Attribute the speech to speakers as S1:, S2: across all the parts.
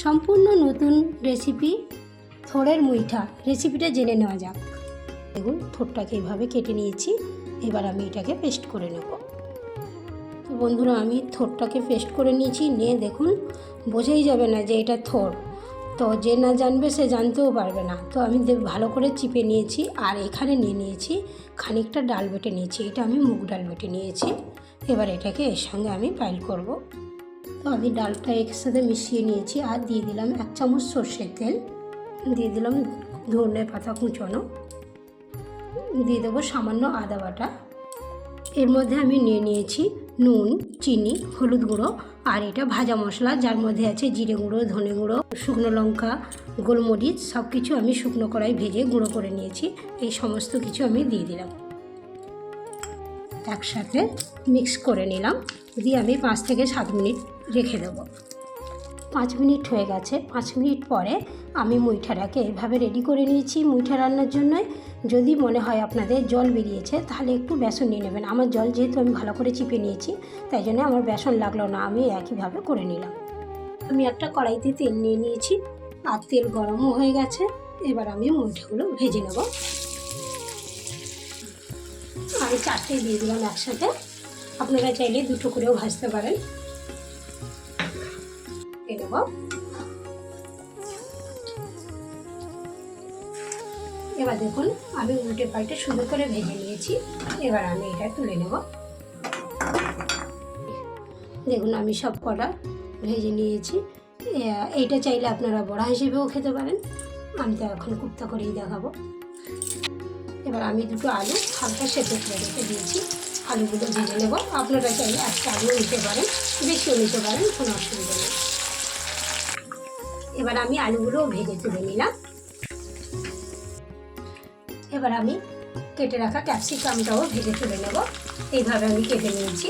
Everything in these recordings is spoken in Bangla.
S1: সম্পূর্ণ নতুন রেসিপি থোড়ের মুইঠা। রেসিপিটা জেনে নেওয়া যাক। দেখুন থোড়টাকে এইভাবে কেটে নিয়েছি, এবার আমি এটাকে পেস্ট করে নেব। তো বন্ধুরা, আমি থোড়টাকে পেস্ট করে নিয়েছি, নিয়ে দেখুন বোঝাই যাবে না যে এটা থোড়। তো যে না জানবে সে জানতেও পারবে না। তো আমি ভালো করে চিপে নিয়েছি, আর এখানে নিয়ে নিয়েছি খানিকটা ডাল বেটে নিয়েছি। এটা আমি মুগ ডাল বেটে নিয়েছি। এবার এটাকে এর সঙ্গে আমি পাইল করব। তো আমি ডালটা একসাথে মিশিয়ে নিয়েছি, আর দিয়ে দিলাম 1 চামচ সর্ষের তেল, দিয়ে দিলাম ধনে পাতা কুচনো, দিয়ে দেবো সামান্য আদা বাটা। এর মধ্যে আমি নিয়ে নিয়েছি নুন, চিনি, হলুদ গুঁড়ো, আর এটা ভাজা মশলা, যার মধ্যে আছে জিরে গুঁড়ো, ধনে গুঁড়ো, শুকনো লঙ্কা, গোলমরিচ, সব কিছু আমি শুকনো কড়াই ভেজে গুঁড়ো করে নিয়েছি। এই সমস্ত কিছু আমি দিয়ে দিলাম, একসাথে মিক্স করে নিলাম, দিয়ে আমি 5 থেকে 7 মিনিট রেখে দেবো। 5 মিনিট হয়ে গেছে। 5 মিনিট পরে আমি মুইঠাটাকে এভাবে রেডি করে নিয়েছি মুইঠা রান্নার জন্য। যদি মনে হয় আপনাদের জল বেরিয়েছে, তাহলে একটু বেসন নিয়ে নেবেন। আমার জল যেহেতু আমি ভালো করে চিপে নিয়েছি, তাই জন্য আমার বেসন লাগলো না, আমি একইভাবে করে নিলাম। আমি একটা কড়াইতে তেল নিয়ে নিয়েছি, আর তেল গরমও হয়ে গেছে। এবার আমি মুইঠাগুলো ভেজে নেব। আমি 4টে দিয়ে দিলাম একসাথে, আপনারা চাইলে 2টো করেও ভাজতে পারেন। নেব, এবার দেখুন আমি উল্টে পাল্টে সুন্দর করে ভেজে নিয়েছি। এবার আমি এটা তুলে নেব। দেখুন আমি সব কটা ভেজে নিয়েছি। এইটা চাইলে আপনারা বড়া হিসেবেও খেতে পারেন, আমি তো এখন কুপ্তা করেই দেখাবো। এবার আমি 2টো আলু হালকা সেদ্ধ করে রেখে দিয়েছি, আলুগুলো ভেজে নেব। আপনারা চাইলে 1টা আলুও নিতে পারেন, বেশিও নিতে পারেন, কোনো অসুবিধা নেই। এবার আমি আলুগুলোও ভেজে তুলে নিলাম। এবার আমি কেটে রাখা ক্যাপসিকামটাও ভেজে তুলে নেব। এইভাবে আমি কেটে নিয়েছি।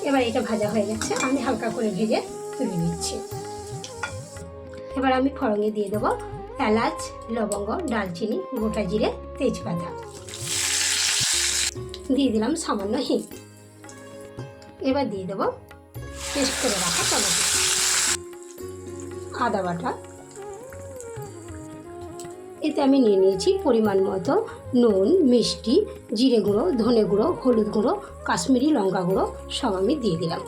S1: এবার এটা ভাজা হয়ে গেছে, আমি হালকা করে ভেজে তুলে নিচ্ছি। এবার আমি ফোড়নে দিয়ে দেবো এলাচ, লবঙ্গ, দারচিনি, গোটা জিরে, তেজপাতা, দিয়ে দিলাম সামান্য হিং। এবার দিয়ে দেবো পেস্ট করে রাখা টমেটো, আদা বাটা। এতে আমি নিয়ে নিয়েছি পরিমাণ মতো নুন, মিষ্টি, জিরে গুঁড়ো, ধনে গুঁড়ো, হলুদ গুঁড়ো, কাশ্মীরি লঙ্কা গুঁড়ো, সব আমি দিয়ে দিলাম।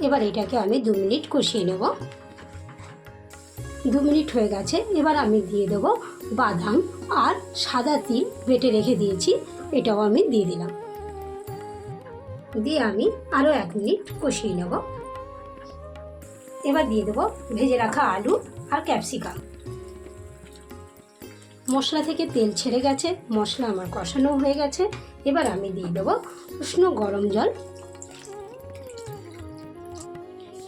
S1: এবার এটাকে আমি 2 মিনিট কষিয়ে নেব। 2 মিনিট হয়ে গেছে। এবার আমি দিয়ে দেবো বাদাম আর সাদা তিল বেটে রেখে দিয়েছি, এটাও আমি দিয়ে দিলাম। দিয়ে আমি আরও 1 মিনিট কষিয়ে নেব। এবার দিয়ে দেবো ভেজে রাখা আলু আর ক্যাপসিকাম। মশলা থেকে তেল ছেড়ে গেছে, মশলা আমার কষানো হয়ে গেছে। এবার আমি দিয়ে দেবো উষ্ণ গরম জল।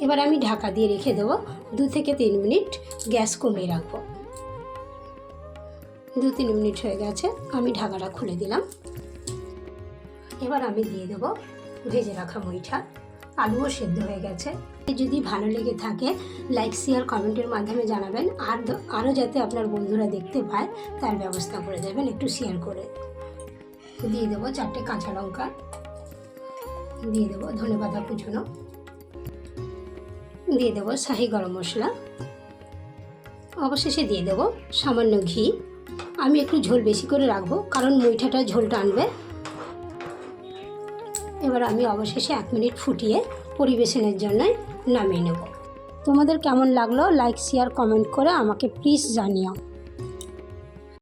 S1: এবার আমি ঢাকা দিয়ে রেখে দেবো 2 থেকে 3 মিনিট, গ্যাস কমিয়ে রাখবো। 2-3 মিনিট হয়ে গেছে, আমি ঢাকাটা খুলে দিলাম। এবার আমি দিয়ে দেবো ভেজে রাখা মুইঠা। আলুও সেদ্ধ হয়ে গেছে। যদি ভালো লেগে থাকে লাইক, শেয়ার, কমেন্টের মাধ্যমে জানাবেন, আর আরও যাতে আপনার বন্ধুরা দেখতে পায় তার ব্যবস্থা করে দেবেন একটু শেয়ার করে। দিয়ে দেবো 4টে কাঁচা লঙ্কা, দিয়ে দেবো ধনে পাতা কুচনো, দিয়ে দেবো শাহি গরম মশলা, অবশেষে দিয়ে দেবো সামান্য ঘি। আমি একটু ঝোল বেশি করে রাখবো, কারণ মুইঠাটা ঝোল টানবে। এবার আমি অবশেষে 1 মিনিট ফুটিয়ে পরিবেশনের জন্য নামিয়ে নেব। তোমাদের কেমন লাগলো লাইক, শেয়ার, কমেন্ট করে আমাকে প্লিজ জানিও।